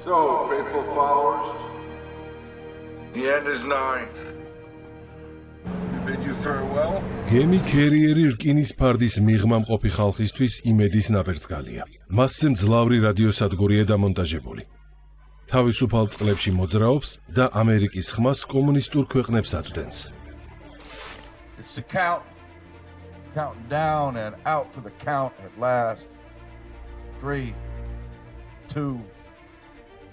So, faithful followers, the end is nigh. We bid you farewell. გემი კერიერი რკინის ფარდის მიღმა მყოფი ხალხისთვის იმედის ნაპერწკალია. მასზე მძლავრი რადიოსადგურია დამონტაჟებული. თავისუფალ წყლებში მოძრაობს და ამერიკის ხმას კომუნისტურ ქვეყნებს აწვდენს. It's the count. Counting down and out for the count at last. 3, 2,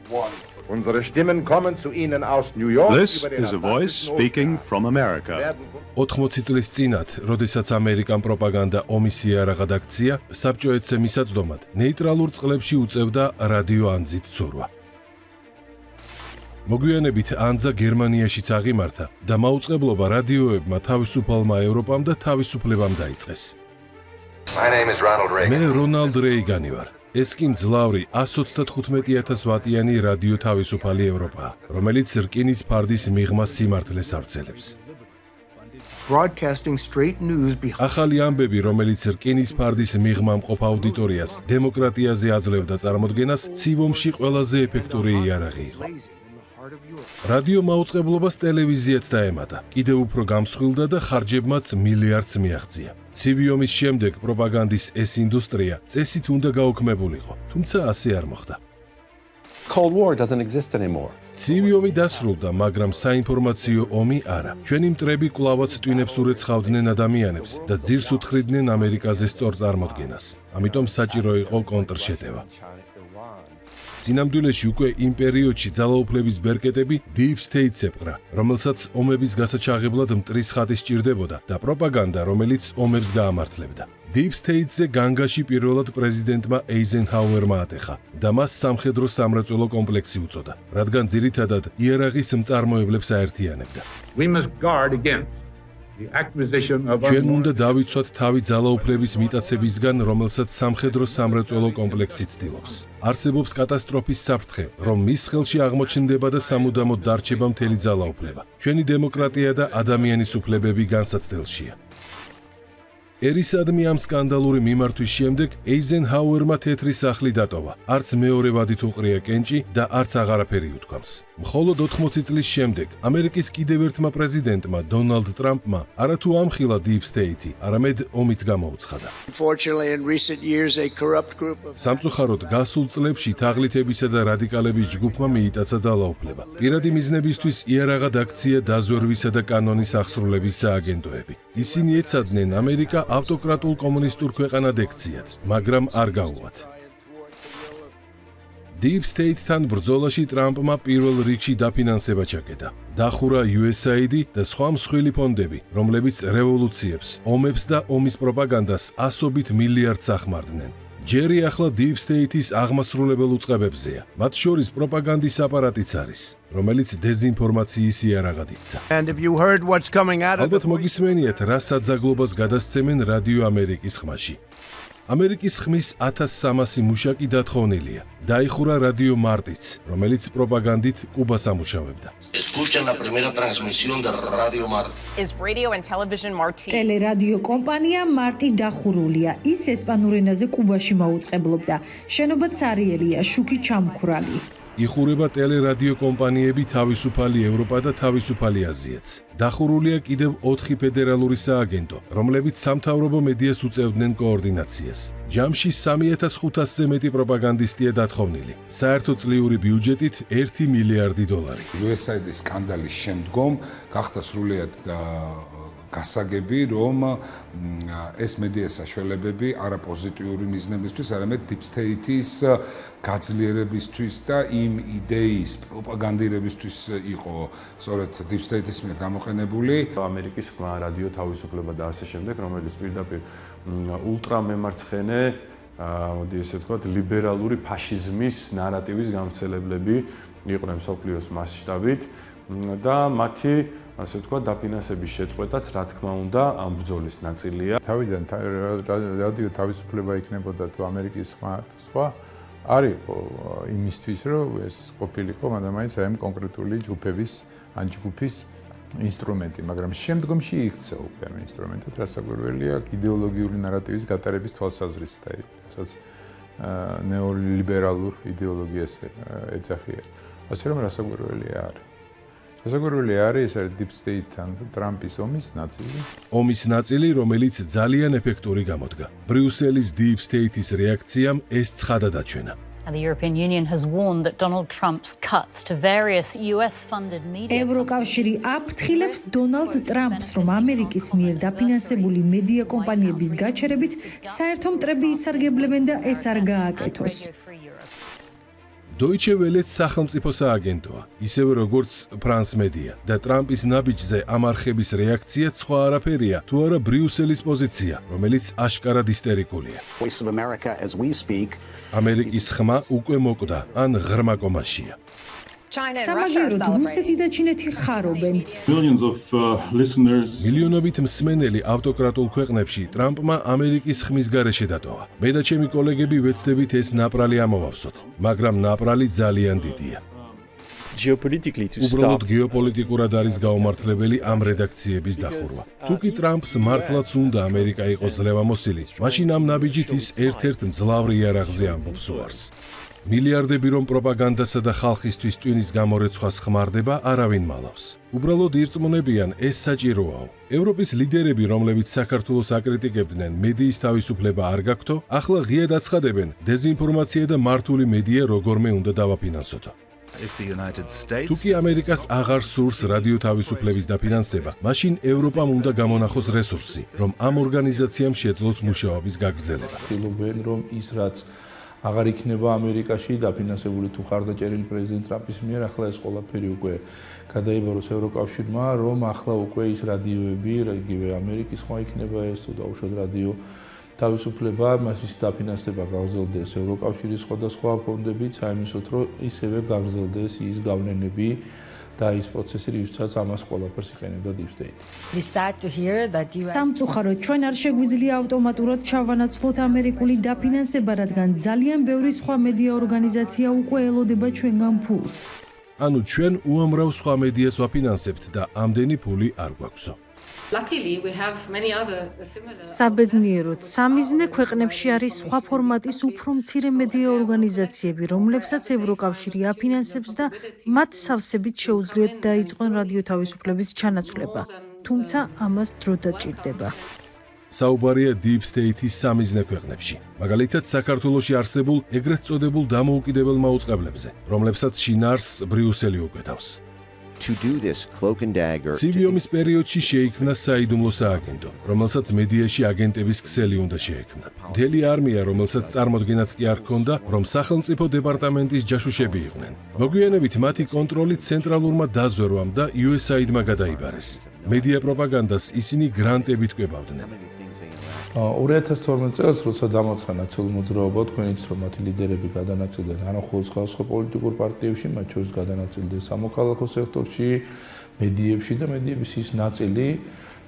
1. Unsere Stimmen kommen zu Ihnen aus New York. This is a voice speaking from America. 80 წლის წინათ, როდესაც ამერიკამ პროპაგანდა ომის იარაღად აქცია, საბჭო ეთსე მისაწვდომად ნეიტრალურ წყლებში უწევდა რადიო ანძით ცურვა. მოგვიანებით ანძა გერმანიაშიც აღიმართა და მაუწყებლობა რადიოებმა თავისუფალმა ევროპამ და თავისუფლებამ დაიწყეს. მე რონალდ რეიგანი ვარ. ეს კი მძლავრი 135,000 ვატიანი რადიო თავისუფალი ევროპაა, რომელიც რკინის ფარდის მიღმა სიმართლეს ავრცელებს. Broadcasting straight news ახალი ამბები, რომელიც რკინის ფარდის მიღმა მყოფ აუდიტორიას დემოკრატიაზე აძლევდა წარმოდგენას, ცივომში ყველაზე ეფექტური იარაღი იყო. რადიო მაუწყებლობას ტელევიზიაც დაემატა, კიდევ უფრო გამსხვილდა და ხარჯებმაც მილიარდს მიაღწია. ცივი ომის შემდეგ პროპაგანდის ეს ინდუსტრია წესით უნდა გაუქმებულიყო, თუმცა ასე არ მოხდა. Cold War doesn't exist anymore. ცივი ომი დასრულდა, მაგრამ საინფორმაციო ომი არა. ჩვენი მტრები კვლავაც ტვინებს ურეცხავდნენ ადამიანებს და ძირს უთხრიდნენ ამერიკაზე სწორ წარმოდგენას. ამიტომ საჭირო იყო კონტრშეტევა. სინამდვილეში უკვე იმ პერიოდში ძალაუფლების ბერკეტები Deep State-ს ეპყრა, რომელსაც ომების გასაჩაღებლად მტრის ხატი სჭირდებოდა და პროპაგანდა, რომელიც ომებს გაამართლებდა. Deep State-ზე განგაში პირველად პრეზიდენტმა ეიზენჰაუერმა ატეხა და მას სამხედრო სამრეწველო კომპლექსი უწოდა, რადგან ძირითადად იარაღის მწარმოებლებს აერთიანებდა. We must guard against the acquisition of ჩვენ უნდა დავიცვათ თავი ძალაუფლების მიტაცებისგან, რომელსაც სამხედრო სამრეწველო კომპლექსი ცდილობს. არსებობს კატასტროფის საფრთხე, რომ მის ხელში აღმოჩნდება და სამუდამოდ დარჩება მთელი ძალაუფლება. ჩვენი დემოკრატია და ადამიანის უფლებები განსაცდელშია. ერისადმი ამ სკანდალური მიმართვის შემდეგ ეიზენჰაუერმა თეთრი სახლი დატოვა. არც მეორე ვადით უყრია კენჭი და არც აღარაფერი უთქვამს. მხოლოდ 80 წლის შემდეგ ამერიკის კიდევ ერთმა პრეზიდენტმა დონალდ ტრამპმა არათუ ამხილა Deep State-ი, არამედ ომიც გამოუცხადა. სამწუხაროდ გასულ წლებში თაღლითებისა და რადიკალების ჯგუფმა მიიტაცა ძალაუფლება. პირადი მიზნებისთვის იარაღად აქცია დაზვერვისა და კანონის აღსრულების სააგენტოები. ისინი ეცადნენ ამერიკა ავტოკრატულ კომუნისტურ ქვეყანად ექციათ, მაგრამ არ გაუვათ. Deep State-თან ბრძოლაში ტრამპმა პირველ რიგში დაფინანსება ჩაკეტა. დახურა USAID და სხვა მსხვილი ფონდები, რომლებიც რევოლუციებს, ომებს და ომის პროპაგანდას ასობით მილიარდს ახმარდნენ. ჯერი ახლა Deep State-ის აღმასრულებელ უწყებებზეა. მათ შორის პროპაგანდის აპარატიც არის, რომელიც დეზინფორმაციის იარაღად იქცა. ალბათ მოგისმენიათ, რა საძაგლობას გადასცემენ რადიო ამერიკის ხმაში. ამერიკის ხმის 1300 მუშაკი დათხოვნილია. დაიხურა რადიო მარტიც, რომელიც პროპაგანდით კუბას ამუშავებდა. ტელერადიო კომპანია მარტი დახურულია. ის ესპანურ ენაზე კუბაში მაუწყებლობდა. შენობა цаრიელია, შუქი ჩამქრალი. იხურება ტელერადიო კომპანიები თავისუფალი ევროპა და თავისუფალი აზიაც. დახურულია კიდევ 4 ფედერალური სააგენტო, რომლებიც სამთავრობო მედიას უწევდნენ კოორდინაციას. ჯამში 3500-ზე მეტი პროპაგანდისტია დათხოვნილი. საერთო წლიური ბიუჯეტით $1 მილიარდი. USAID-ის სკანდალის შემდგომ გახდა სრულიად გასაგები, რომ ეს მედიას საშუალებები არა პოზიტიური მიზნებისთვის, არამედ Deep State-ის გაძლიერებისთვის და იმ იდეის პროპაგანდირებისთვის იყო სწორედ Deep State-ის მიერ გამოყენებული. ამერიკის ხმა, რადიო თავისუფლება და ასე შემდეგ, რომელიც პირდაპირ ულტრამემარცხენე, მოდი ესე ვთქვათ, ლიბერალური ფაშიზმის ნარატივის გამცელებლები იყვნენ მსოფლიოს მასშტაბით და მათი ასე ვთქვათ, დაფინანსების შეწყვეტაც, რა თქმა უნდა, ამ ბრძოლის ნაწილია. თავიდან რადიო თავისუფლება იქნებოდა თუ ამერიკის ხმა თუ სხვა არ იყო იმისთვის, რომ ეს ყოფილიყო, მაგრამ აი ამ კონკრეტული ჯგუფების ან ჯგუფის ინსტრუმენტი, მაგრამ შემდგომში იქცა უკვე ამ ინსტრუმენტად, რასაც გვერდია იდეოლოგიური ნარატივის გატარების თვალსაზრისით, რასაც ნეოლიბერალურ იდეოლოგიას ეძახიან. ასე რომ რასაკვირველია არის. რასაკვირველი არის ეს არის Deep State-თან ტრამპის ომის ნაწილი. ომის ნაწილი, რომელიც ძალიან ეფექტური გამოდგა. ბრიუსელის Deep State-ის რეაქციამ ეს ცხადა დაჩვენა. The European Union has warned that Donald Trump's cuts to various US-funded media ევროკავშირი აფრთხილებს დონალდ ტრამპს, რომ ამერიკის მიერ დაფინანსებული მედია კომპანიების გაჩერებით საერთო მტრები ისარგებლებენ და ეს არ გააკეთოს. Deutsche Welle-ც სახელმწიფო სააგენტოა, ისევე როგორც France Media და ტრამპის ნაბიჯზე ამ არხების რეაქცია სხვა არაფერია, თუ არა ბრიუსელის პოზიცია, რომელიც აშკარად ისტერიკულია. ამერიკის ხმა უკვე მოკვდა, ან ღრმა კომაშია. სამაგიეროდ რუსეთი და ჩინეთი ხარობენ. მილიონობით მსმენელი ავტოკრატულ ქვეყნებში ტრამპმა ამერიკის ხმის გარეშე დატოვა. მე და ჩემი კოლეგები ვეცდებით ეს ნაპრალი ამოვავსოთ, მაგრამ ნაპრალი ძალიან დიდია. უბრალოდ გეოპოლიტიკურად არის გაუმართლებელი ამ რედაქციების დახურვა. თუ კი ტრამპს მართლაც უნდა ამერიკა იყოს ძლევამოსილი, მაშინ ამ ნაბიჯით ის ერთ-ერთ მძლავრ იარაღზე ამბობს უარს. მილიარდები რომ პროპაგანდასა და ხალხისთვის ტვინის გამორეცხვას ხმარდება, არავინ მალავს. უბრალოდ ირწმუნებიან, ეს საჭიროაო. ევროპის ლიდერები, რომლებიც საქართველოს აკრიტიკებდნენ, მედიის თავისუფლება არ გაქვთო, ახლა ღიად აცხადებენ, დეზინფორმაცია და მართული მედია როგორმე უნდა დავაფინანსოთო. თუ კი ამერიკას აღარ სურს რადიო თავისუფლების დაფინანსება, მაშინ ევროპამ უნდა გამონახოს რესურსი, რომ ამ ორგანიზაციამ შეძლოს მუშაობის გაგრძელება. ცდილობენ, რომ ის რაც აღარ იქნება ამერიკაში დაფინანსებული თუ ხარდაჭერილი პრეზიდენტ ტრამპის მიერ, ახლა ეს ყველაფერი უკვე გადაიბაროს ევროკავშირმა, რომ ახლა უკვე ის რადიოები, იგივე ამერიკის ხმა იქნება ეს თუ დაუშვათ რადიო თავისუფლება, მასის დაფინანსება გაგრძელდეს ევროკავშირის სხვადასხვა ფონდებიც, აიმისოთ, რომ ისევე გაგრძელდეს ის გავლენები და ის პროცესი, რითაც ამას ყველაფერს იყენებდა Deep State. სამწუხაროდ ჩვენ არ შეგვიძლია ავტომატურად ჩავანაცვლოთ ამერიკული დაფინანსება, რადგან ძალიან ბევრი სხვა მედია ორგანიზაცია უკვე ელოდება ჩვენგან ფულს. ანუ ჩვენ უამრავ სხვა მედიას ვაფინანსებთ და ამდენი ფული არ გვაქვსო. საბედნიეროდ, სამიზნე ქვეყნებში არის სხვა ფორმატის უფრო მცირე მედია ორგანიზაციები, რომლებსაც ევროკავშირი აფინანსებს და მათ სავსებით შეუძლიათ დაიწყონ რადიო თავისუფლების ჩანაცვლება. თუმცა ამას დრო დაჭირდება. საუბარია Deep State-ის სამიზნე ქვეყნებში. მაგალითად, საქართველოში არსებულ ეგრეთ წოდებულ დამოუკიდებელ მაუწყებლებზე, რომლებსაც შინაარსს ბრიუსელი უკვეთავს. ცივი ომის პერიოდში შეიქმნა საიდუმლო სააგენტო, რომელსაც მედიაში აგენტების ქსელი უნდა შეექმნა. მთელი არმია, რომელსაც წარმოდგენაც კი არ ჰქონდა, რომ სახელმწიფო დეპარტამენტის ჯაშუშები იყვნენ. მოგვიანებით მათი კონტროლი ცენტრალურმა დაზვერვამ და USAID-მა გადაიბარეს. მედია პროპაგანდას ისინი გრანტებით კვებავდნენ. 2012 წელს, როცა დამოცხა ნაციონალური მოძრაობა, თქვენიც რომ მათი ლიდერები გადანაწილდნენ არა მხოლოდ სხვა პოლიტიკურ პარტიებში, მათ შორის გადანაწილდნენ სამოქალაქო სექტორში, მედიებში და მედიების ის ნაწილი,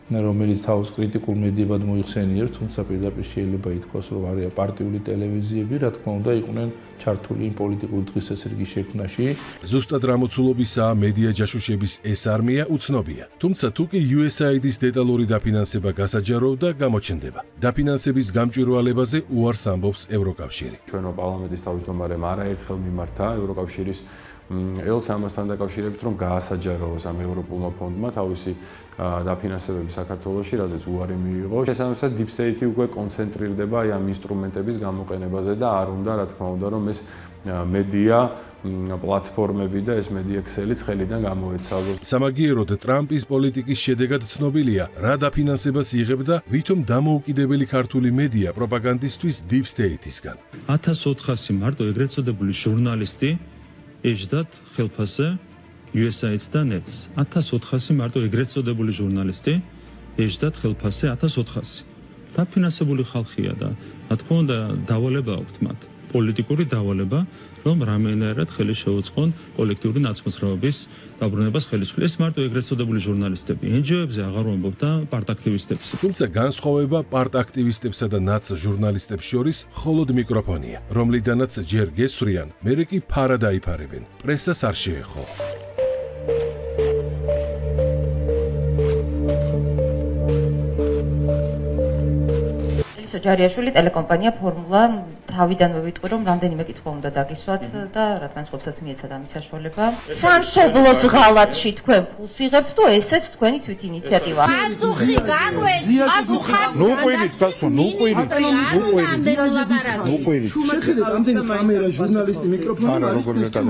რომელიც თავს კრიტიკულ მედიებად მოიხსენიებს, თუმცა პირდაპირ შეიძლება ითქვას, რომ არიან პარტიული ტელევიზიები, რა თქმა უნდა, იყვნენ ჩართული იმ პოლიტიკური დღესასრიგის შექმნაში. ზუსტად რამოცულობისაა მედია ჯაშუშების ეს არმია უცნობია. თუმცა თუ კი USAID-ის დეტალური დაფინანსება გასაჯაროვდა, გამოჩნდება. დაფინანსების გამჭვირვალებაზე უარს ამბობს ევროკავშირი. ჩვენო პარლამენტის თავმჯდომარემ არაერთხელ მიმართა ევროკავშირის ელს ამასთან დაკავშირებით, რომ გაასაჯაროოს ამ ევროპულმა ფონდმა თავისი დაფინანსებები საქართველოში, რაზეც უარი მიიღო. შესაბამისად, Deep State უკვე კონცენტრირდება აი ამ ინსტრუმენტების გამოყენებაზე და არ უნდა, რა თქმა უნდა, რომ ეს მედია პლატფორმები და ეს მედია ქსელიც ხელიდან გამოეცალოს. სამაგიეროდ ტრამპის პოლიტიკის შედეგად ცნობილია, რა დაფინანსებას იღებდა ვითომ დამოუკიდებელი ქართული მედია პროპაგანდისტვის Deep State-ისგან. 1400 მარტო ეგრეთ წოდებული ჟურნალისტი ეჯდათ ხელფასზე USAID-ს და NET-ს. 1400 მარტო ეგრეთ წოდებული ჟურნალისტი ეჯდათ ხელფასზე 1400. დაფინანსებული ხალხია და რა თქმა უნდა დავალება აქვთ მათ. პოლიტიკური დავალება, რომ რამდენადაც ხელი შეუწყონ კოლექტიური ნაცმოძრაობის დაბრუნებას ხელისუფლებას. ეს მარტო ეგრეთ წოდებული ჟურნალისტები, NGO-ებზე აღარ ვამბობ და პარტაქტივისტებს. თუმცა განსხვავება პარტაქტივისტებსა და ნაც ჟურნალისტებს შორის მხოლოდ მიკროფონია, რომლიდანაც ჯერ გესვრიან, მერე კი ფარა დაიფარებენ. პრესას არ შეეხო. ჯარიაშვილი ტელეკომპანია ფორმულა თავიდანვე ვიტყვი რომ რამდენიმე კითხვა უნდა დაგისვათ და რადგან სხვებსაც მიეცათ ამის საშუალება. სამშობლოს ღალატში თქვენ ფულს იღებთ თუ ესეც თქვენი თვით ინიციატივა. პასუხი გაგვეცი, ნუ ყვირით, კაცო, ნუ ყვირით. შეხედეთ ამდენი კამერა, ჟურნალისტი, მიკროფონი არა, როგორ მეტად.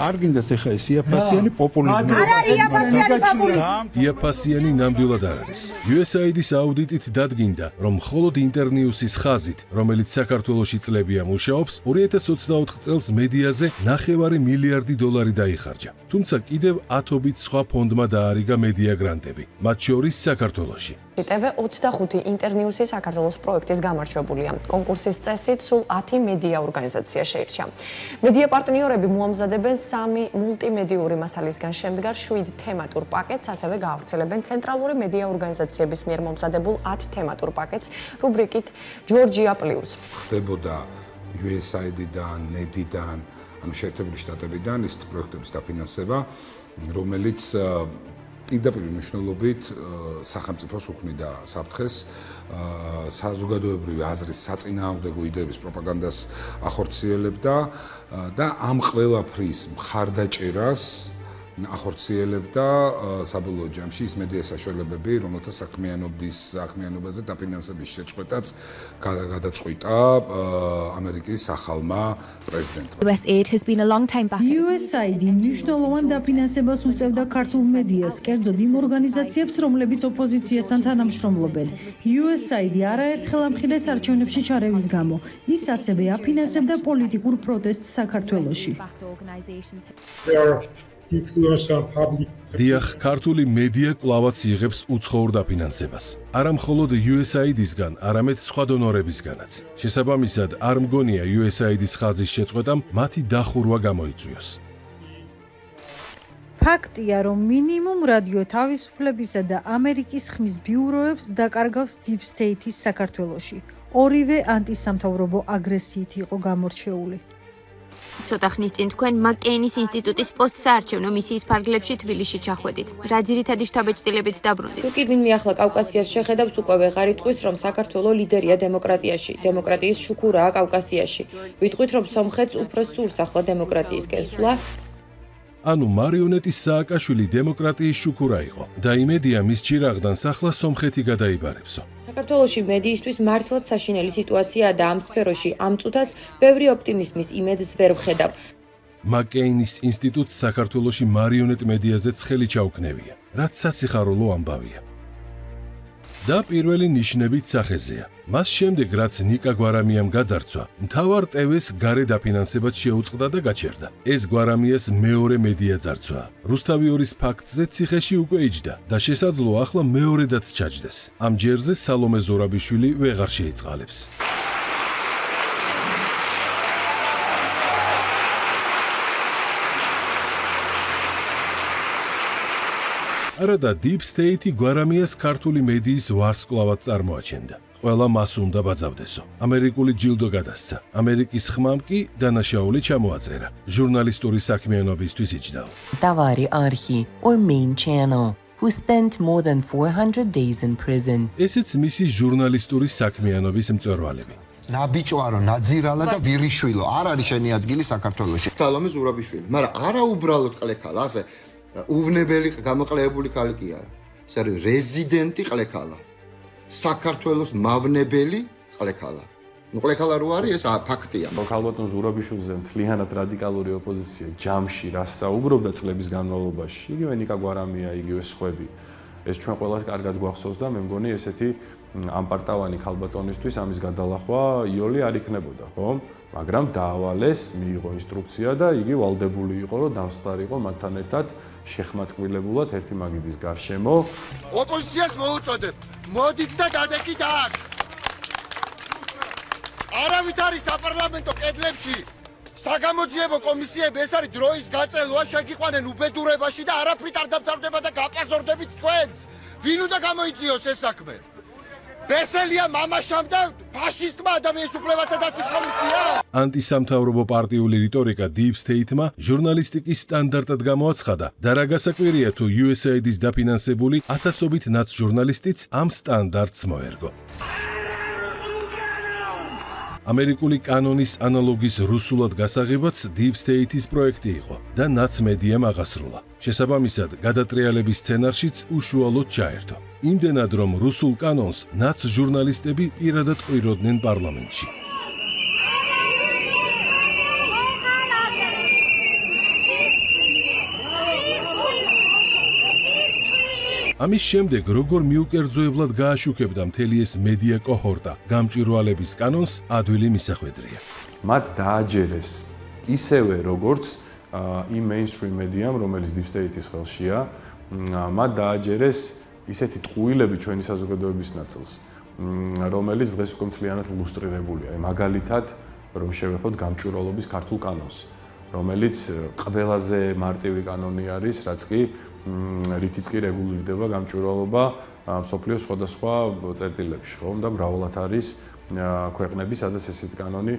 არ გინდათ ეხა ეს იაფასიანი პოპულიზმი. არ არის იაფასიანი პოპულიზმი. იაფასიანი ნამდვილად არ არის. USAID-ის აუდიტით დადგინდა, რომ მხოლოდ ინტერნიუსის ხაზით, რომელიც საქართველოში წლებია მუშაობს, 2024 წელს მედიაზე $9 მილიარდი დაიხარჯა. თუმცა კიდევ ათობით სხვა ფონდმა დაარიგა მედია გრანტები, მათ შორის საქართველოში. TV25 ინტერნიუსი საქართველოს პროექტის გამარჯვებულია. კონკურსის წესით სულ 10 მედია ორგანიზაცია შეირჩა. მედია პარტნიორები მოამზადებენ 3 მულტიმედიური მასალისგან შემდგარ 7 თემატურ პაკეტს, ასევე გაავრცელებენ ცენტრალური მედია ორგანიზაციების მიერ მომზადებულ 10 თემატურ პაკეტს რუბრიკით Georgia Plus. ხდებოდა USAID-დან, NED-დან, ანუ შეერთებული შტატებიდან ეს პროექტების დაფინანსება, რომელიც პირდაპირ მნიშვნელობით სახელმწიფოს უქმნიდა საფრთხეს საზოგადოებრივი აზრის საწინააღმდეგო იდეების პროპაგანდას ახორციელებდა და ამ ყველაფრის მხარდაჭერას ახორციელებდა საბოლოო ჯამში ის მედია საშუალებები, რომელთა საქმიანობაზე დაფინანსების შეწყვეტაც გადაწყვიტა ამერიკის ახალმა პრეზიდენტმა. USAID მნიშვნელოვან დაფინანსებას უწევდა ქართულ მედიას, კერძოდ იმ ორგანიზაციებს, რომლებიც ოპოზიციასთან თანამშრომლობენ. USAID არაერთხელ ამხილეს არჩევნებში ჩარევის გამო. ის ასევე აფინანსებდა პოლიტიკურ პროტესტს საქართველოში. დიახ, ქართული მედია კვლავაც იღებს უცხოურ დაფინანსებას. არა მხოლოდ USAID-ისგან, არამედ სხვა დონორებისგანაც. შესაბამისად, არ მგონია USAID-ის ხაზის შეწყვეტამ მათი დახურვა გამოიწვიოს. ფაქტია, რომ მინიმუმ რადიო თავისუფლებისა და ამერიკის ხმის ბიუროებს დაკარგავს Deep State-ის საქართველოში. ორივე ანტისამთავრობო აგრესიით იყო გამორჩეული. ცოტა ხნის წინ თქვენ მაკეინის ინსტიტუტის პოსტსაარჩევნო მისიის ფარგლებში თბილისში ჩახვედით. რა ძირითადი შთაბეჭდილებით დაბრუნდით? თუ კიდევ მიახლა კავკასიას შეხედავს, უკვე ვეღარ იტყვის, რომ საქართველო ლიდერია დემოკრატიაში, დემოკრატიის შუქურაა კავკასიაში. ვიტყვით, რომ სომხეთს უფრო სურს ახლა დემოკრატიისკენ სვლა. ანუ მარიონეტის სააკაშვილი დემოკრატიის შუქურა იყო და იმედია მის ჭირაღდანს ახლა სომხეთი გადაიბარებსო. საქართველოში მედიისთვის მართლაც საშინელი სიტუაციაა და ამ სფეროში ამ წუთას ბევრი ოპტიმიზმის იმედს ვერ ვხედავ. მაკეინის ინსტიტუტს საქართველოში მარიონეტ მედიაზეც ხელი ჩაუქნევია, რაც სასიხარულო ამბავია. და პირველი ნიშნებით სახეზეა. მას შემდეგ, რაც ნიკა გვარამიამ გაძარცვა, მთავარ ტევეს გარე დაფინანსებად შეუწყდა და გაჩერდა. ეს გვარამიას მეორე მედია ძარცვა. რუსთავი 2-ის ფაქტზე ციხეში უკვე იჯდა და შესაძლოა ახლა მეორედაც ჩაჯდეს. ამ ჯერზე სალომე ზურაბიშვილი ვეღარ შეიწყალებს. არა და Deep State-ი გვარამიას ქართული მედიის ვარსკვლავად წარმოაჩენდა. ყველა მას უნდა ბაძავდესო. ამერიკული ჯილდო გადასცა. ამერიკის ხმამ კი დანაშაული ჩამოაწერა. ჟურნალისტური საქმიანობისთვის იჯდაო. Davari Arhi, or main channel, who spent more than 400 days in prison. ესეც მისი ჟურნალისტური საქმიანობის მწვერვალები. ნაბიჭვარო, ნაძირალა და ვირიშვილო, არ არის შენი ადგილი საქართველოში. სალომე ზურაბიშვილი, მაგრამ არა უბრალოდ ყლექალა, ასე უვნებელი გამოყლებული ქალი კი არა. ეს არის რეზიდენტი ყლექალა. საქართველოს მავნებელი ყლექალა. ნუ ყლექალა რო არის, ეს ფაქტია. ქალბატონ ზურაბიშვილზე მთლიანად რადიკალური ოპოზიცია ჯამში რას საუბრობდა წლების განმავლობაში. იგივე ნიკა გვარამია, იგივე სხვები. ეს ჩვენ ყველას კარგად გვახსოვს და მე მგონი ესეთი ამპარტავანი ქალბატონისთვის ამის გადალახვა იოლი არ იქნებოდა, ხო? მაგრამ დაავალეს, მიიღო ინსტრუქცია და იგი ვალდებული იყო, რომ დამსწრიყო მათთან ერთად შეხმატკბილებულად ერთი მაგიდის გარშემო. ოპოზიციას მოუწოდებ, მოდით და დადეკით აქ. არავით არის საპარლამენტო კედლებში. საგამოძიებო კომისიები, ეს არის დროის გაწელვა, შეგიყვანენ უბედურებაში და არაფრით არ დამთავრდება და გაპაზორდებით თქვენს. ვინ უნდა გამოიწვიოს ეს საქმე? ბესელია მამაშამ და ფაშისტმა ადამიანის უფლებათა დაცვის კომისია? ანტისამთავრობო პარტიული რიტორიკა Deep State-მა ჟურნალისტიკის სტანდარტად გამოაცხადა და რა გასაკვირია თუ USAID-ის დაფინანსებული ათასობით ნაცჟურნალისტიც ამ სტანდარტს მოერგო. ამერიკული კანონის ანალოგის რუსულად გასაღებაც Deep State-ის პროექტი იყო და ნაცმედიამ აღასრულა. შესაბამისად, გადატრიალების სცენარშიც უშუალოდ ჩაერთო. იმდენად, რომ რუსულ კანონს ნაც ჟურნალისტები პირადად ყვიროდნენ პარლამენტში. ამის შემდეგ, როგორ მიუკერძოებლად გააშუქებდა მთელი ეს მედია კოჰორტა გამჭვირვალების კანონს, ადვილი მისახვედრია. მათ დააჯერეს ისევე როგორც იმ mainstream მედიამ, რომელიც Deep State-ის ხელშია, მათ დააჯერეს ისეთი ტყუილები ჩვენი საზოგადოების ნაწილს, რომელიც დღეს უკვე მთლიანად ილუსტრირებულია. მაგალითად, რომ შევეხოთ გამჭვირვალობის ქართულ კანონს, რომელიც ყველაზე მარტივი კანონი არის, რაც კი რითიც კი რეგულირდება გამჭვირვალობა მსოფლიოს სხვადასხვა წერტილებში, ხომ და მრავალად არის ქვეყნები, სადაც ესეთი კანონი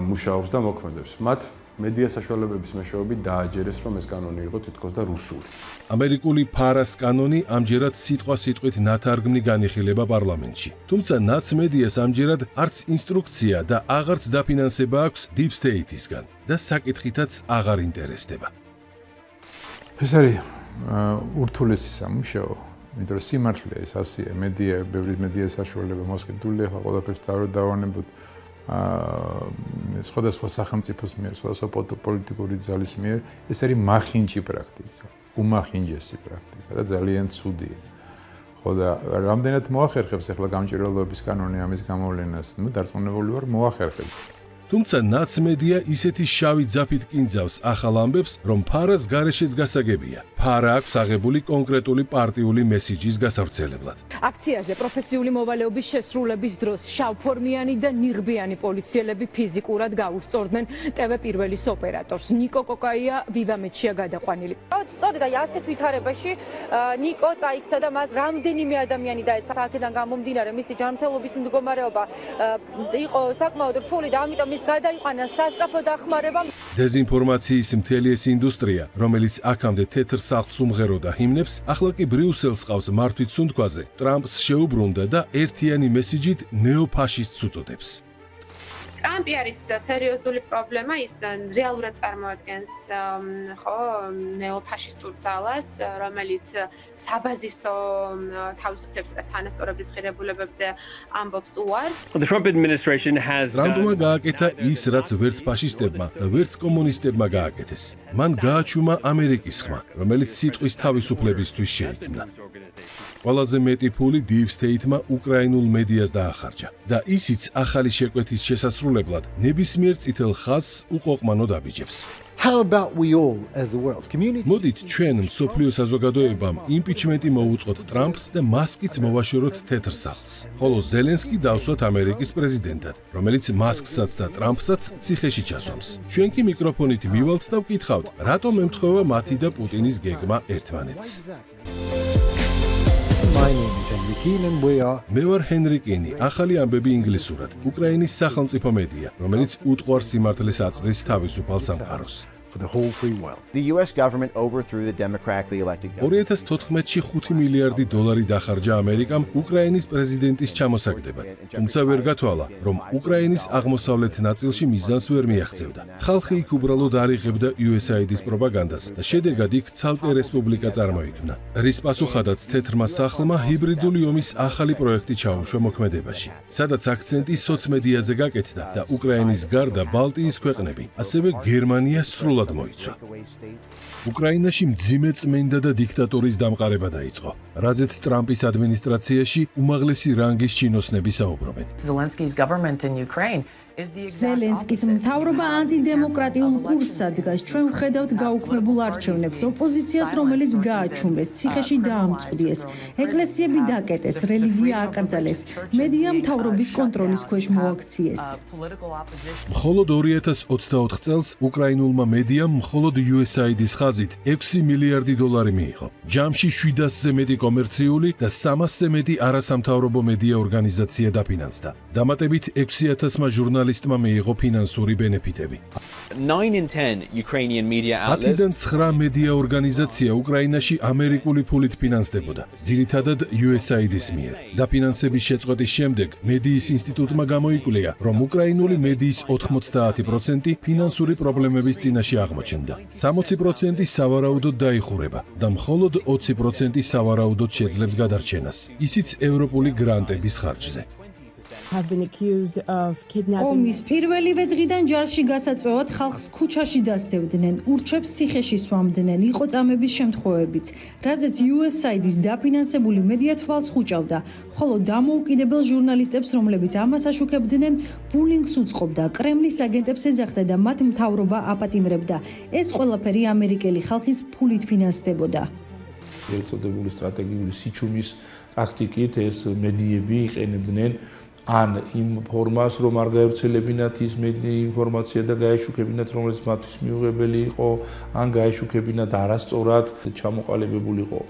მუშაობს და მოქმედებს. მათ მედია საშუალებების მეშვეობით დააჯერეს, რომ ეს კანონი იყო თითქოს და რუსული. ამერიკული ფარას კანონი ამჯერად სიტყვა-სიტყვით ნათარგმნი განიხილება პარლამენტში. თუმცა ნაცმედიას ამჯერად არც ინსტრუქცია და აღარც დაფინანსება აქვს Deep State-ისგან და საკითხითაც აღარ ინტერესდება. ეს არის ურთულესი სამუშაო, იმიტომ რომ სიმართლე ეს ასია, მედია, ბევრი მედია საშუალება მოსყიდულია, ახლა ყველაფერს დავანებოთ სხვადასხვა სახელმწიფოს მიერ, სხვადასხვა პოლიტიკური ძალის მიერ, ეს არის მახინჯი პრაქტიკა, უმახინჯესი პრაქტიკა და ძალიან ცუდია. ხო და რამდენად მოახერხებს ახლა გამჭვირვალობის კანონი ამის გამოვლენას? ნუ დარწმუნებული ვარ, მოახერხებს. თუმცა ნაცმედია ისეთი შავი ძაფით კინძავს ახალ ამბებს, რომ ფარას გარეშეც გასაგებია. ფარა აქვს აღებული კონკრეტული პარტიული მესიჯის გასავრცელებლად. აქციაზე პროფესიული მოვალეობის შესრულების დროს შავფორმიანი და ნიღბიანი პოლიციელები ფიზიკურად გაუსწორდნენ TV პირველის ოპერატორს. ნიკო კოკაია ვივამეთშია გადაყვანილი. სწორედ აი ასეთ ვითარებაში ნიკო წაიქცა და მას რამდენიმე ადამიანი დაეცა. აქედან გამომდინარე მისი ჯანმრთელობის მდგომარეობა იყო საკმაოდ რთული და ამიტომ ის გადაიყვანა სასწრაფო დახმარება. დეზინფორმაციის მთელი ეს ინდუსტრია, რომელიც აქამდე თეთრ სახლს უმღეროდა ჰიმნებს, ახლა კი ბრიუსელს ყავს მართვით სუნთქვაზე, ტრამპს შეუბრუნდა და ერთიანი მესიჯით ნეოფაშისტს უწოდებს. ტრამპი არის სერიოზული პრობლემა, ის რეალურად წარმოადგენს ხო ნეოფაშისტურ ძალას, რომელიც საბაზისო თავისუფლებისა და თანასწორობის ღირებულებებზე ამბობს უარს. ტრამპმა გააკეთა ის, რაც ვერც ფაშისტებმა და ვერც კომუნისტებმა გააკეთეს. მან გააჩუმა ამერიკის ხმა, რომელიც სიტყვის თავისუფლებისთვის შეიქმნა. ყველაზე მეტი ფული Deep State-მა უკრაინულ მედიას დაახარჯა და ისიც ახალი შეკვეთის შესასრულებლად ნებისმიერ წითელ ხაზს უყოყმანოდ აბიჯებს. მოდით ჩვენ მსოფლიო საზოგადოებამ იმპიჩმენტი მოუწყოთ ტრამპს და მასკიც მოვაშოროთ თეთრ სახლს, ხოლო ზელენსკი დავსვათ ამერიკის პრეზიდენტად, რომელიც მასკსაც და ტრამპსაც ციხეში ჩასვამს. ჩვენ კი მიკროფონით მივალთ და ვკითხავთ, რატომ ემთხვევა მათი და პუტინის გეგმა ერთმანეთს. მე ვარ ჰენრი კინი, ახალი ამბები ინგლისურად, უკრაინის სახელმწიფო მედია, რომელიც უტყვარ სიმართლეს აწვდის თავისუფალ სამყაროს. 2014-ში $5 მილიარდი დახარჯა ამერიკამ უკრაინის პრეზიდენტის ჩამოსაგდებად, თუმცა ვერ გათვალა, რომ უკრაინის აღმოსავლეთ ნაწილში მიზანს ვერ მიაღწევდა. ხალხი იქ უბრალოდ არ იღებდა USAID-ის პროპაგანდას და შედეგად იქ ცალკე რესპუბლიკა წარმოიქმნა, რის პასუხადაც თეთრმა სახლმა ჰიბრიდული ომის ახალი პროექტი ჩაუშვა მოქმედებაში, სადაც აქცენტი სოცმედიაზე გაკეთდა და უკრაინის გარდა ბალტიის ქვეყნები, ასევე გერმანია სრულად მოიცვა. უკრაინაში მძიმე წმენდა და დიქტატორის დამყარება დაიწყო, რაზეც ტრამპის ადმინისტრაციაში უმაღლესი რანგის ჩინოსნები საუბრობენ. ზელენსკის მთავრობა ანტიდემოკრატიულ კურსს დგას. ჩვენ ვხედავთ გაუქმებულ არჩევნებს, ოპოზიციას, რომელიც გააჩუმეს, ციხეში დაამწყვდიეს, ეკლესიები დაკეტეს, რელიგია აკრძალეს, მედია მთავრობის კონტროლის ქვეშ მოაქციეს. მხოლოდ 2024 წელს უკრაინულმა მედიამ მედიამ მხოლოდ USAID-ის ხაზით 6 მილიარდი დოლარი მიიღო. ჯამში 700-ზე მეტი კომერციული და 300-ზე მეტი არასამთავრობო მედია ორგანიზაცია დაფინანსდა. დამატებით 6,000-მა ჟურნალისტმა მიიღო ფინანსური ბენეფიტები. 10-დან 9 მედია ორგანიზაცია უკრაინაში ამერიკული ფულით ფინანსდებოდა, ძირითადად USAID-ის მიერ. დაფინანსების შეწყვეტის შემდეგ მედიის ინსტიტუტმა გამოიკვლია, რომ უკრაინული მედიის 90% ფინანსური პრობლემების წინაშე აღმოჩნდა. 60% სავარაუდოდ დაიხურება და მხოლოდ 20% სავარაუდოდ შეძლებს გადარჩენას, ისიც ევროპული გრანტების ხარჯზე. ომის პირველივე დღიდან ჯარში გასაწვევად ხალხს ქუჩაში დასდევდნენ, ურჩებს ციხეში სვამდნენ, იყო წამების შემთხვევებიც, რაზეც USAID-ის დაფინანსებული მედია თვალს ხუჭავდა, ხოლო დამოუკიდებელ ჟურნალისტებს, რომლებიც ამას აშუქებდნენ, ბულინგს უწყობდა, კრემლის აგენტებს ეძახდა და მათ მთავრობა აპატიმრებდა. ეს ყველაფერი ამერიკელი ხალხის ფულით ფინანსდებოდა. ერთწოდებული სტრატეგიული სიჩუმის ტაქტიკით ეს მედიები იყენებდნენ ან იმ ფორმას, რომ არ გაევრცელებინათ ის ინფორმაცია და გაეშუქებინათ, რომელიც მათთვის მიუღებელი იყო, ან გაეშუქებინათ არასწორად ჩამოყალიბებული იყო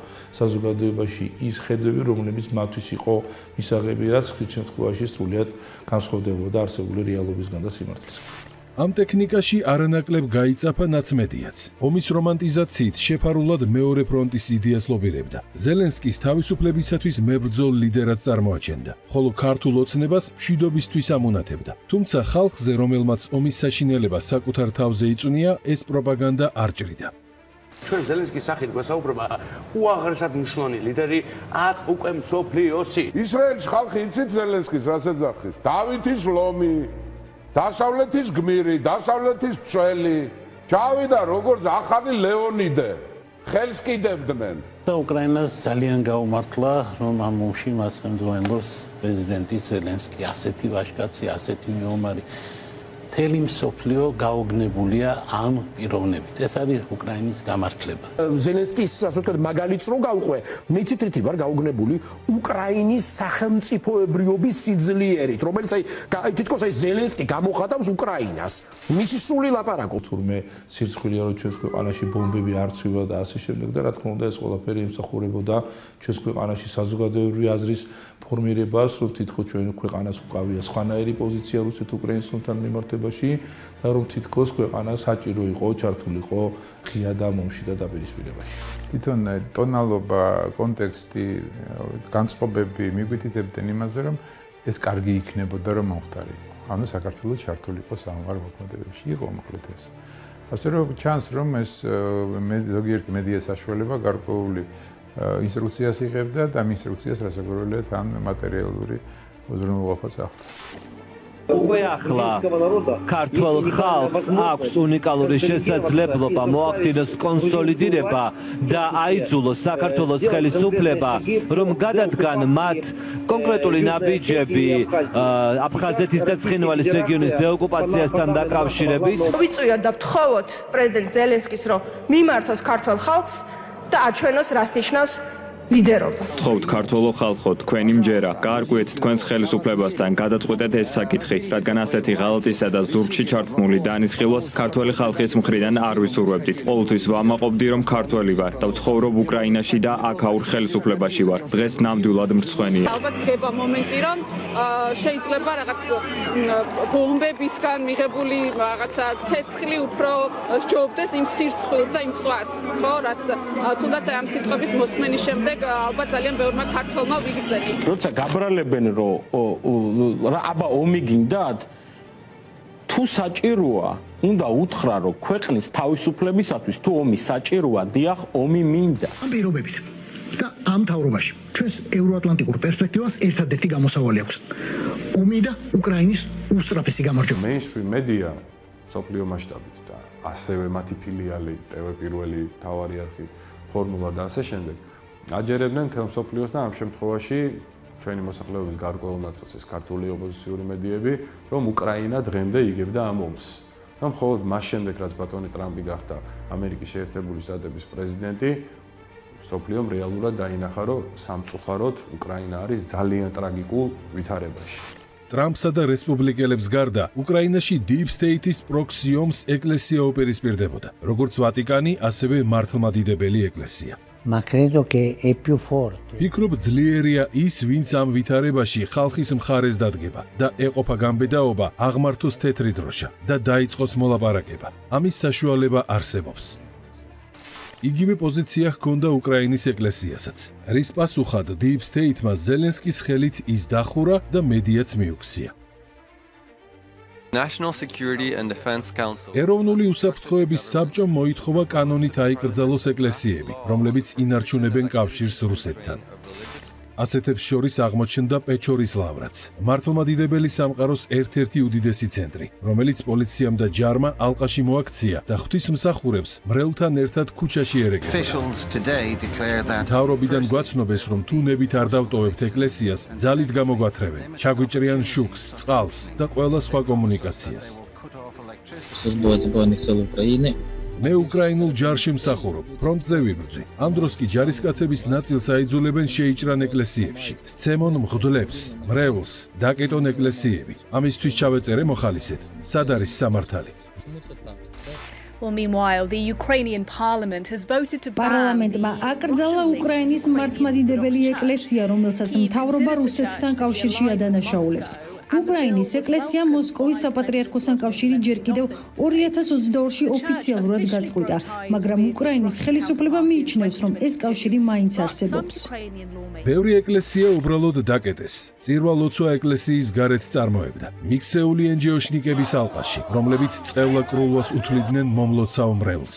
საზოგადოებაში ის ხედვები, რომლებიც მათთვის იყო მისაღები, რაც ხშირ შემთხვევაში სრულიად განსხვავდებოდა არსებული რეალობისგან და სიმართლისგან. ამ ტექნიკაში არანაკლებ გაიწაფა ნაცმედიაც. ომის რომანტიზაციით შეფარულად მეორე ფრონტის იდეას ლობირებდა. ზელენსკის თავისუფლებისათვის მებრძოლ ლიდერად წარმოაჩენდა, ხოლო ქართულ ოცნებას მშვიდობისთვის ამონათებდა. თუმცა ხალხზე, რომელმაც ომის საშინელება საკუთარ თავზე იწვნია, ეს პროპაგანდა არ ჭრიდა. ჩვენ ზელენსკის სახით გვესაუბრება უაღრესად მნიშვნელოვანი ლიდერი, აწ უკვე მსოფლიოსი. ისრაელში ხალხი იცით ზელენსკის რას ეძახის? დავითის ლომი, დასავლეთის გმირი, დასავლეთის მცველი, ჩავიდა როგორც ახალი ლეონიდე, ხელს კიდევდნენ. უკრაინას ძალიან გაუმართლა, რომ ამ ომში მას ხელმძღვანელობს პრეზიდენტი ზელენსკი, ასეთი ვაჟკაცი, ასეთი მეომარი. მთელი მსოფლიო გაოგნებულია ამ პიროვნებით. ეს არის უკრაინის გამართლება. ზელენსკის ასე ვთქვათ მაგალითს რო გავყვე, მეცითრითი ვარ გაოგნებული უკრაინის სახელმწიფოებრიობის სიძლიერით, რომელიც აი თითქოს აი ზელენსკი გამოხატავს უკრაინას. მისი სული ლაპარაკობს. თურმე სირცხვილია რომ ჩვენს ქვეყანაში ბომბები არ ცვივა და ასე შემდეგ და რა თქმა უნდა ეს ყველაფერი ემსახურებოდა ჩვენს ქვეყანაში საზოგადოებრივი აზრის ფორმირებას, რომ თითქოს ჩვენ ქვეყანას უკავია სხვანაირი პოზიცია რუსეთ-უკრაინის ომთან მიმართებაში და რომ თითქოს ქვეყანა საჭირო იყო ჩართულიყო ღია და მომში და დაპირისპირებაში. თვითონ ტონალობა, კონტექსტი, განწყობები მიგვითითებდნენ იმაზე, რომ ეს კარგი იქნებოდა რომ მომხდარიყო. ანუ საქართველოს ჩართულიყო სამომარ მოქმედებებში იყო მოკლედ ეს. ასე რომ ჩანს რომ ეს ზოგიერთი მედია საშუალება გარკვეული ინსტრუქციას იღებდა და ამ ინსტრუქციას რასაკვირველია თან მატერიალური უზრუნველყოფაც ახდა. უკვე ახლა ქართულ ხალხს აქვს უნიკალური შესაძლებლობა მოახდინოს კონსოლიდირება და აიძულოს საქართველოს ხელისუფლება, რომ გადადგან მათ კონკრეტული ნაბიჯები აფხაზეთის და ცხინვალის რეგიონის დეოკუპაციასთან დაკავშირებით. ვიწვიოთ და ვთხოვოთ პრეზიდენტ ზელენსკის, რომ მიმართოს ქართულ ხალხს და აჩვენოს რას ნიშნავს ლიდერობა. ვთხოვთ ქართველო ხალხო, თქვენი მჯერა, გაარკვიეთ თქვენს ხელისუფლებასთან, გადაწყვეტეთ ეს საკითხი, რადგან ასეთი ღალატისა და ზურგში ჩართმული დანისხილვას ქართველი ხალხის მხრიდან არ ვისურვებდით. ყოველთვის ვამაყობდი, რომ ქართველი ვარ და ვცხოვრობ უკრაინაში და აქაურ ხელისუფლებაში ვარ. დღეს ნამდვილად მრცხვენია. ალბათ ხდება მომენტი, რომ შეიძლება რაღაც ბომბებისგან მიღებული რაღაცა ცეცხლი უფრო სჯობდეს იმ სირცხვილს და იმ წვას, ხო, რაც თუნდაც ამ სიტყვების მოსმენის შემდეგ ალბათ ძალიან ბევრმა ქართველმა ვიგრძელით. როცა გაბრალებენ რომ აბა ომი გინდათ, თუ საჭიროა, უნდა უთხრა რომ ქვეყნის თავისუფლებისათვის თუ ომი საჭიროა, დიახ, ომი მინდა. ამ პირობებით და ამ თავრობაში ჩვენს ევროატლანტიკურ პერსპექტივას ერთადერთი გამოსავალი აქვს. ომი და უკრაინის უსწრაფესი გამარჯვება. მეინსტრიმ მედია სოფლიო მასშტაბით და ასევე მათი ფილიალი, TV პირველი, თავარი არხი, ფორმულა და ასე შემდეგ. აჯერებდნენ თელ მსოფლიოს და ამ შემთხვევაში ჩვენი მოსახლეობის გარკვეულ ნაწილს ეს ქართული ოპოზიციური მედიები, რომ უკრაინა დღემდე იგებდა ამ ომს. და მხოლოდ მას შემდეგ, რაც ბატონი ტრამპი გახდა ამერიკის შეერთებული შტატების პრეზიდენტი, მსოფლიომ რეალურად დაინახა, რომ სამწუხაროდ უკრაინა არის ძალიან ტრაგიკულ ვითარებაში. ტრამპსა და რესპუბლიკელებს გარდა, უკრაინაში Deep State-ის პროქსი ომს ეკლესია უპირისპირდებოდა, როგორც ვატიკანი, ასევე მართლმადიდებელი ეკლესია. Ma credo che è più forte. ფიქრობ, ძლიერია ის, ვინც ამ ვითარებაში ხალხის მხარეს დადგება და ეყოფა გამბედაობა, აღმართოს თეთრი დროშა და დაიწყოს მოლაპარაკება. ამის საშუალება არსებობს. იგივე პოზიცია ჰქონდა უკრაინის ეკლესიასაც, რის პასუხად Deep State-მა ზელენსკის ხელით ის დახურა და მედიაც მიუქცია. ეროვნული უსაფრთხოების საბჭომ მოითხოვა კანონით აიკრძალოს ეკლესიები, რომლებიც ინარჩუნებენ კავშირს რუსეთთან. ასეთებს შორის აღმოჩნდა პეჩორის ლავრაც, მართლმადიდებელი სამყაროს ერთ-ერთი უდიდესი ცენტრი, რომელიც პოლიციამ და ჯარმა ალყაში მოაქცია და ღვთისმსახურებს მრევლთან ერთად ქუჩაში ერექებოდა. მთავრობიდან გვაცნობეს, რომ თუ ნებით არ დავტოვებთ ეკლესიას, ძალით გამოგვათრევენ, ჩაგვიჭრიან შუქს, წყალს და ყველა სხვა კომუნიკაციას. მე უკრაინულ ჯარში მსახურობ, ფრონტზე ვიბრძვი. ამ დროს კი ჯარისკაცების ნაწილს აიძულებენ შეიჭრან ეკლესიებში, სცემონ მღვდლებს, მრევლს, დაკეტონ ეკლესიები. ამისთვის ჩავეწერე მოხალისედ, სად არის სამართალი. პარლამენტმა აკრძალა უკრაინის მართლმადიდებელი ეკლესია, რომელსაც მთავრობა რუსეთთან კავშირში ადანაშაულებს. უკრაინის ეკლესია მოსკოვის საპატრიარქოსთან კავშირი ჯერ კიდევ 2022-ში ოფიციალურად გაწყვიტა, მაგრამ უკრაინის ხელისუფლება მიიჩნევს, რომ ეს კავშირი მაინც არსებობს. ბევრი ეკლესია უბრალოდ დაკეტეს. წირვა-ლოცვა ეკლესიის გარეთ წარმოებდა. მიქსეული ენჯეოშნიკების ალყაში, რომლებიც წყევლა კრულვას უთვლიდნენ მომლოცავ მრევლს.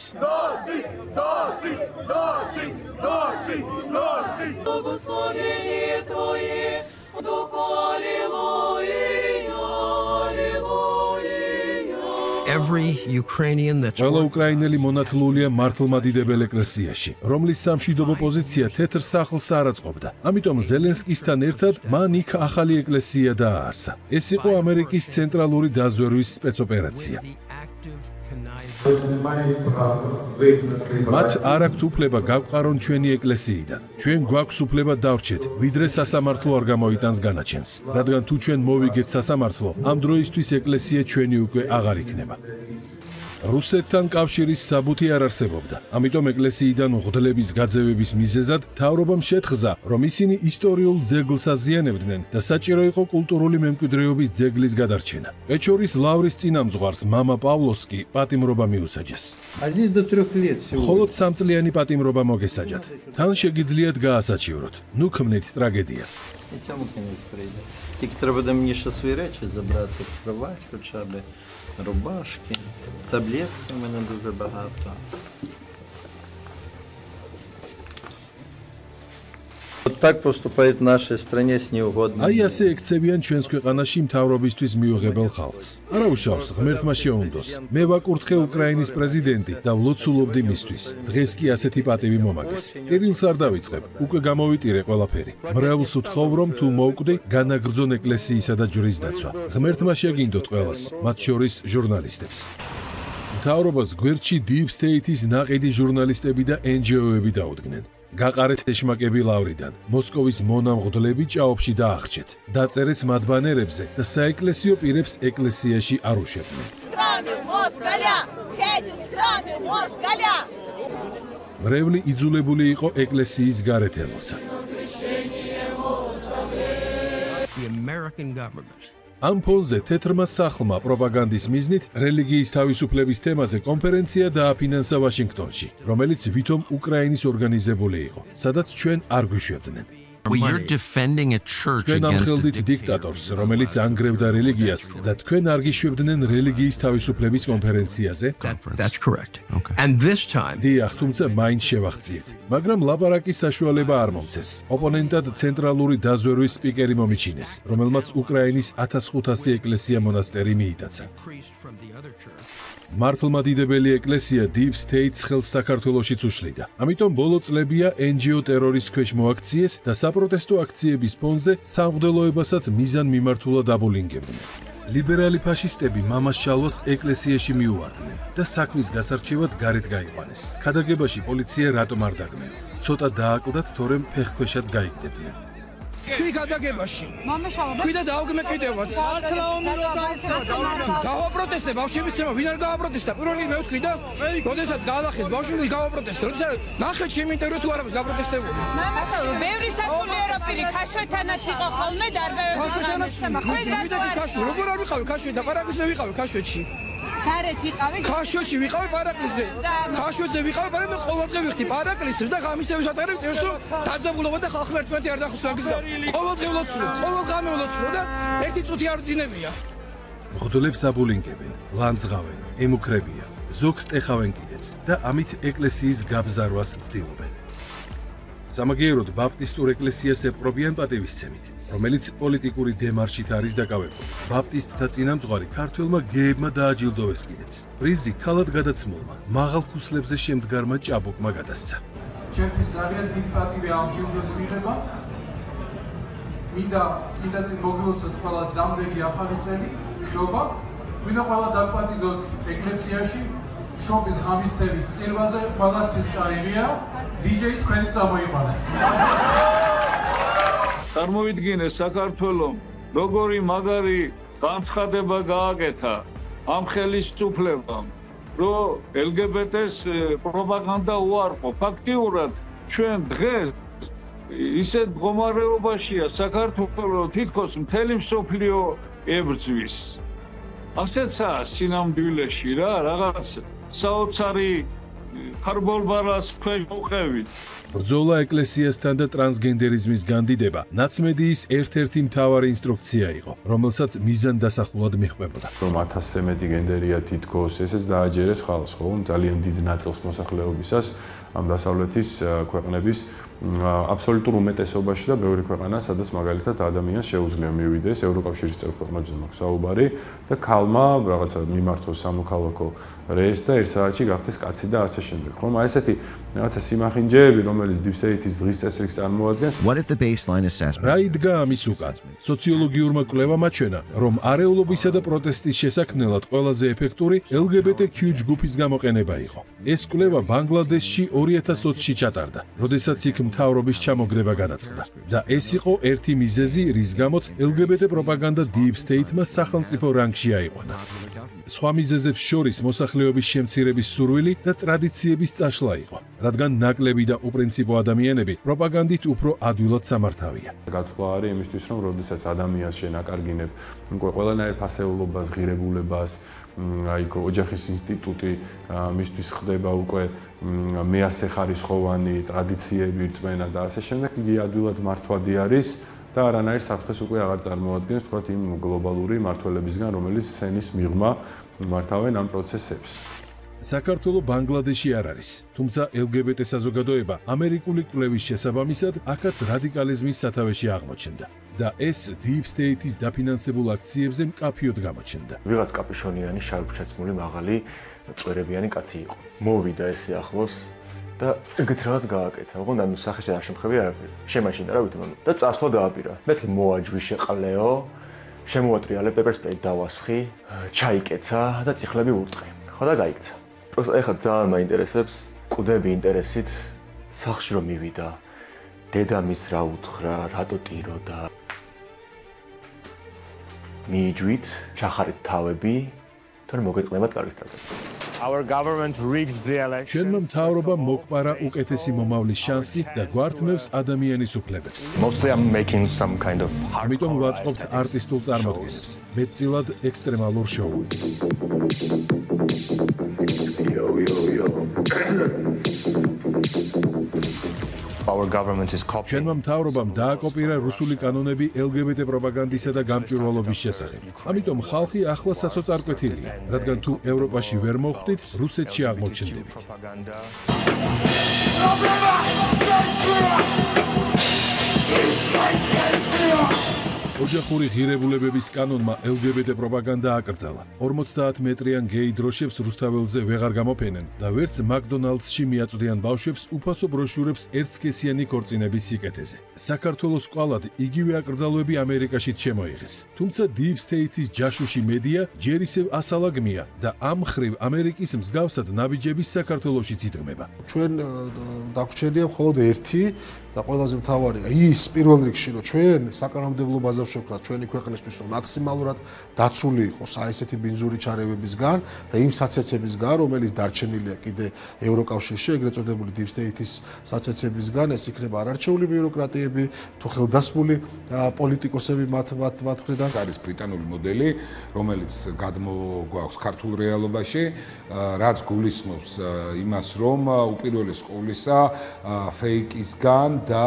ყველა უკრაინელი მონათლულია მართლმადიდებელ ეკლესიაში, რომლის სამშვიდობო პოზიცია თეთრ სახლს არ აწყობდა. ამიტომ ზელენსკისთან ერთად მან იქ ახალი ეკლესია დააარსა. ეს იყო ამერიკის ცენტრალური დაზვერვის სპეცოპერაცია. მათ არ აქვთ უფლება გავყარონ ჩვენი ეკლესიიდან. ჩვენ გვაქვს უფლება დავრჩეთ, ვიდრე სასამართლო არ გამოიტანს განაჩენს. რადგან თუ ჩვენ მოვიგეთ სასამართლო, ამ დროისთვის ეკლესია ჩვენი უკვე აღარ იქნება. რუსეთთან კავშირის საბუთი არ არსებობდა. ამიტომ ეკლესიიდან მღვდლების გაძევების მიზეზად მთავრობამ შეთხზა, რომ ისინი ისტორიულ ძეგლს აზიანებდნენ და საჭირო იყო კულტურული მემკვიდრეობის ძეგლის გადარჩენა. პეჩორის ლავრის წინამძღვარს მამა პავლოს კი პატიმრობა მიუსაჯეს. მხოლოდ 3 წლიანი პატიმრობა მოგესაჯათ. თან შეგიძლიათ გაასაჩივროთ. ნუ ქმნით ტრაგედიას. Тільки треба до мені ще свої речі забрати, кровать хоча б, рубашки, таблетки у мене дуже багато. Вот так поступает в нашей стране с неугодными. აი ასე ექცევიან ჩვენს ქვეყანაში მთავრობისთვის მიუღებელ ხალხს. არა უშავს, ღმერთმა შეუნდოს. მე ვაკურთხე უკრაინის პრეზიდენტი და ვლოცულობდი მისთვის. დღეს კი ასეთი პატივი მომაგეს. ტირილს არ დავიწყებ, უკვე გამოვიტირე ყველაფერი. მრევლს ვთხოვ, რომ თუ მოვკვდი, განაგრძონ ეკლესიისა და ჯვრის დაცვა. ღმერთმა შეგინდოთ ყველას, მათ შორის ჟურნალისტებს. მთავრობას გვერდში Deep State-ის ნაყიდი ჟურნალისტები და NGO-ები დაუდგნენ. გაყარეთ ეშმაკები ლავრიდან, მოსკოვის მონამღვდლები ჭაობში დაახჩეთ, დაწერეს მათ ბანერებზე და საეკლესიო პირებს ეკლესიაში არ უშევდნენ. მრევლი იძულებული იყო ეკლესიის გარეთ ელოცა. ამ ფონზე თეთრმა სახლმა პროპაგანდის მიზნით რელიგიის თავისუფლების თემაზე კონფერენცია დააფინანსა ვაშინგტონში, რომელიც ვითომ უკრაინის ორგანიზებული იყო, სადაც ჩვენ არ გვიშვებდნენ. თქვენ ამხელდით დიქტატორს, რომელიც ანგრევდა რელიგიას და თქვენ არ გიშვებდნენ რელიგიის თავისუფლების კონფერენციაზე? დიახ, თუმცა მაინც შევახციეთ. მაგრამ ლაპარაკის საშუალება არ მომცეს. ოპონენტად ცენტრალური დაზვერვის სპიკერი მომიჩინეს, რომელმაც უკრაინის 1500 ეკლესია მონასტერი მიიტაცა. მართლმადიდებელი ეკლესია Deep State-ს ხელს საქართველოშიც უშლიდა. ამიტომ ბოლო წლებია NGO ტერორის ქვეშ მოაქციეს და საპროტესტო აქციების ფონზე სამღვდელოებასაც მიზანმიმართულად აბულინგებდნენ. ლიბერალი ფაშისტები მამას შალვას ეკლესიაში მიუვარდნენ და საქმის გასარჩევად გარეთ გაიყვანეს. ქადაგებაში პოლიცია რატომ არ დაგმეო? ცოტა დააკლდათ, თორემ ფეხქვეშაც გაიგდებდნენ. თქვი გადაგებაში. თქვი და დავგმეკიდევაც. გავაპროტესტე ბავშვების წევა, ვინ არ გავაპროტესტა? პირველ რიგში მე ვთქვი და როდესაც გავახეს ბავშვები გავაპროტესტე. როდესაც ნახეთ ჩემი ინტერვიუ თუ არა გავაპროტესტებული. მამაშალო, ბევრი სასულიერო პირი ქაშვეთანაც იყო ხოლმე დარბევების გამოცემა. როგორ არ ვიყავი ქაშვეთ და პარაკლისზე ვიყავი ქაშვეთში. გარეთ იყავი? ქაშვეთში ვიყავი პარაკლისზე. ქაშვეთზე ვიყავი, მაგრამ მე ყოველდღე ვიხდი პარაკლისს და ღამისევის ატარებს წერს რომ დაძაბულობა და ხალხი ერთმანეთი არ დახოცვა გიზა. ყოველდღე ვლოცულობ, ყოველ ღამე ვლოცულობ და ერთი წუთი არ ვძინებია. მღვდლებს აბულინგებენ, ლანძღავენ, ემუქრებიან, ზოგს ტეხავენ კიდეც და ამით ეკლესიის გაბზარვას ცდილობენ. სამაგიეროდ ბაპტისტურ ეკლესიას ეპყრობიან პატივისცემით, რომელიც პოლიტიკური დემარშით არის დაკავებული. ბაპტისტთა წინამძღვარი ქართველმა გეებმა დააჯილდოვეს კიდეც. პრიზი ქალად გადაცმულმა, მაღალ ქუსლებზე შემდგარმა ჭაბუკმა გადასცა. ჩემთვის ძალიან დიდ პატივი ამ ჯილდოს მიღება. მინდა წინდაცი მოგილოცოთ ყველას დამდეგი ახალი წელი, შობა. მინდა ყველა დაგპატიძოს ეკლესიაში, შობის ღამისთების წირვაზე ყველასთვის კარგია. DJ თქვენი წამოიყვანეთ. წარმოვიდგინე საქართველოს როგორი მაგარი განცხადება გააკეთა ამ ხელისუფლებამ, რომ LGBT-ს პროპაგანდა უარყო. ფაქტიურად ჩვენ დღეს ისეთ მდგომარეობაშია საქართველოს თითქოს მთელი მსოფლიო ებრძვის. ასეცაა სინამდვილეში რა, რაღაც საოცარი ხარბოლბარას ქვეშ მოყევით. ბრძოლა ეკლესიასთან და ტრანსგენდერიზმის განდიდება ნაცმედიის ერთ-ერთი მთავარი ინსტრუქცია იყო, რომელსაც მიზანდასახულად მიჰყვებოდა. რომ 1000-ზე მეტი გენდერია თითქოს, ესეც დააჯერეს ხალხს, ხო, ძალიან დიდ ნაწილს მოსახლეობისას ამ დასავლეთის ქვეყნების აბსოლუტურ უმეტესობაში და ბევრი ქვეყანა, სადაც მაგალითად ადამიანს შეუძლია მივიდეს ევროკავშირის წევრ ქვეყნებზე მაქვს საუბარი და ქალმა რაღაცა მიმართოს სამოქალაქო რეესს და ერთ საათში გახდეს კაცი და ასე შემდეგ. ხომ აი ესეთი რაღაცა სიმახინჯეები, რომელიც deep state-ის დღის წესრიგს წარმოადგენს. რა იდგა ამის უკან? სოციოლოგიურმა კვლევამ აჩვენა, რომ არეულობისა და პროტესტის შესაქმნელად ყველაზე ეფექტური LGBTQ ჯგუფის გამოყენება იყო. ეს კვლევა ბანგლადეშში 2020-ში ჩატარდა, როდესაც იქ მთავრობის ჩამოგდება გადაწყდა. და ეს იყო ერთი მიზეზი, რის გამოც LGBT პროპაგანდა deep state-მა სახელმწიფო რანგში აიყვანა. სხვა მიზეზებს შორის მოსახლეობის შემცირების სურვილი და ტრადიციების წაშლა იყო, რადგან ნაკლები და უპრინციპო ადამიანები პროპაგანდით უფრო ადვილად სამართავია. გათვლა არის იმისთვის, რომ როდესაც ადამიანს შენ აკარგინებ ყველანაირ ფასეულობას, ღირებულებას, აი ოჯახის ინსტიტუტი მისთვის ხდება უკვე მეასეხარისხოვანი ტრადიციები, რწმენა და ასე შემდეგ, იგი ადვილად მართვადი არის და არანაირ საფრთხეს უკვე აღარ წარმოადგენს, თქვათ, იმ გლობალური მმართველებისგან, რომელიც სენის მიღმა მართავენ ამ პროცესებს. საქართველოს ბანგლადეში არ არის, თუმცა LGBT საზოგადოება ამერიკული კვლევის შესაბამისად აქაც რადიკალიზმის სათავეში აღმოჩნდა და ეს deep state-ის დაფინანსებულ აქციებზე მკაფიოდ გამოჩნდა. ვიღაც კაპიშონიანი, შარფშეცმული, მაღალი, წვერებიანი კაცი იყო. მოვიდა ესე ახლოს და ეგეთ რაღაც გააკეთა. ოღონდ ანუ სახის არ შემხები არაფერი. შემაშინდა რა ვითომ და წასვლა დააპირა. მეთქი მოაჯვი შეყლეო, შემოატრიალე პეპერსპრეით დავასხი, ჩაიკეცა და წიხლები ურტყი. ხო და გაიქცა. ეხლა ძალიან მაინტერესებს, კუდები ინტერესით სახლში რომ მივიდა. დედამის რა უთხრა, რატო ტირო და მიიჯვით, ჩახარით თავები, თორემ მოგეტყნებათ კარგი სტრატეგია. ჩვენმა მთავრობამ მოკპარა უკეთესი მომავლის შანსი და გვართმევს ადამიანის უფლებებს. ამიტომ ვაწყობთ არტისტულ წარმოდგენებს, მეტწილად ექსტრემალურ შოუებს. ჩვენმა მთავრობამ დააკოპირა რუსული კანონები LGBT პროპაგანდისა და გამჭვირვალობის შესახებ. ამიტომ ხალხი ახლა სასოწარკვეთილია, რადგან თუ ევროპაში ვერ მოხვდით, რუსეთში აღმოჩნდებით. ოჯახური ღირებულებების კანონმა LGBT პროპაგანდა აკრძალა. 50 მეტრიან გეი დროშებს რუსთაველზე ვეღარ გამოფენენ და ვერც მაკდონალდსში მიაწვდიან ბავშვებს უფასო ბროშურებს ერთსქესიანი ქორწინების სიკეთეზე. საქართველოს კვალად იგივე აკრძალვები ამერიკაშიც შემოიღეს. თუმცა deep state-ის ჯაშუში მედია ჯერ ისევ ასალაგმია და ამ ხრივ ამერიკის მსგავსად ნაბიჯების საქართველოშიც იდგმება. ჩვენ დაგვჩენია მხოლოდ ერთი და ყველაზე მთავარი ის პირველ რიგში რომ ჩვენ საკანონმდებლო ბაზას შევქმნათ ჩვენი ქვეყნისთვის რომ მაქსიმალურად დაცული იყოს აი ესეთი ბინძური ჩარევებისგან და იმ საცეცებისგან რომელიც დარჩენილია კიდე ევროკავშირში ეგრეთ წოდებული deep state-ის საცეცებისგან ეს იქნება არარჩეული ბიუროკრატიები თუ ხელდასმული პოლიტიკოსები მათ მხრიდან არის ბრიტანული მოდელი რომელიც გადმოგვაქვს ქართულ რეალობაში რაც გულისხმობს იმას რომ უპირველეს ყოვლისა ფეიკისგან და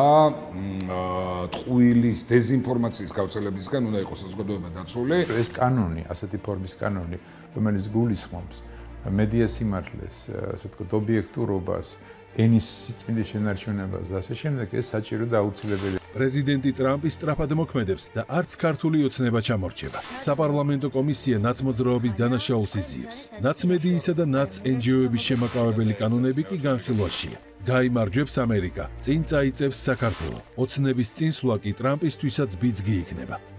ტყუილის დეზინფორმაციის გავრცელებისგან უნდა იყოს საზოგადოება დაცული. ეს კანონი, ასეთი ფორმის კანონი, რომელიც გულისხმობს მედია სიმართლეს, ასე ვთქვათ, ობიექტურობას, ენის სიწმინდის შენარჩუნებას და ასე შემდეგ, ეს საჭირო და აუცილებელია. პრეზიდენტი ტრამპი სწრაფად მოქმედებს და არც ქართული ოცნება ჩამორჩება. საპარლამენტო კომისია ნაცმოძრაობის დანაშაულს იძიებს. ნაცმედიისა და ნაცNGO-ების შემაკავებელი კანონები კი განხილვაშია. გაიმარჯვებს ამერიკა, წინ წაიწევს საქართველო. ოცნების წინსვლა კი ტრამპისთვისაც ბიძგი იქნება.